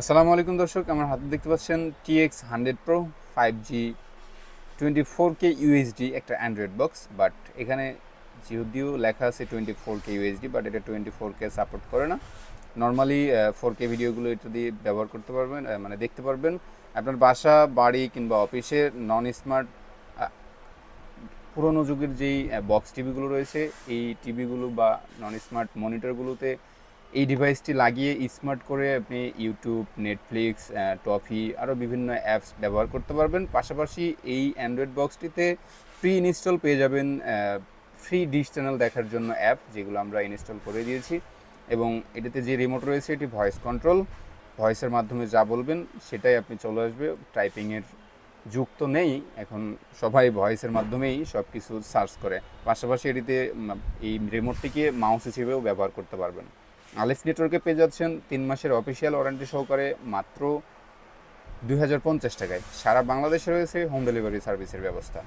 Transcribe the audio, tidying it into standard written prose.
আসসালামু আলাইকুম দর্শক, আমার হাতে দেখতে পাচ্ছেন TX100 Pro 5G 24K UHD একটা অ্যান্ড্রয়েড বক্স। বাট এখানে যদিও লেখা আছে 24K UHD, বাট এটা 24K সাপোর্ট করে না। নর্মালি 4K ভিডিওগুলো এটা দিয়ে ব্যবহার করতে পারবেন, মানে দেখতে পারবেন। আপনার বাসা, বাড়ি কিংবা অফিসের নন স্মার্ট পুরোনো যুগের যেই বক্স টিভিগুলো রয়েছে, এই টিভিগুলো বা নন স্মার্ট মনিটরগুলোতে এই ডিভাইসটি লাগিয়ে স্মার্ট করে আপনি ইউটিউব, নেটফ্লিক্স, টফি আরও বিভিন্ন অ্যাপস ব্যবহার করতে পারবেন। পাশাপাশি এই অ্যান্ড্রয়েড বক্সটিতে প্রি ইনস্টল পেয়ে যাবেন ফ্রি ডিশ চ্যানেল দেখার জন্য অ্যাপ, যেগুলো আমরা ইনস্টল করে দিয়েছি। এবং এটাতে যে রিমোট রয়েছে এটি ভয়েস কন্ট্রোল, ভয়েসের মাধ্যমে যা বলবেন সেটাই আপনি চলে আসবে। টাইপিংয়ের যুগ তো নেই এখন, সবাই ভয়েসের মাধ্যমেই সব কিছু সার্চ করে। পাশাপাশি এটিতে এই রিমোটটিকে মাউস হিসেবেও ব্যবহার করতে পারবেন। আলিফ নেটওয়ার্কে পেয়ে যাচ্ছেন 3 মাসের অফিসিয়াল ওয়ারেন্টি সহকারে মাত্র 2050 টাকায়। সারা বাংলাদেশে রয়েছে হোম ডেলিভারি সার্ভিসের ব্যবস্থা।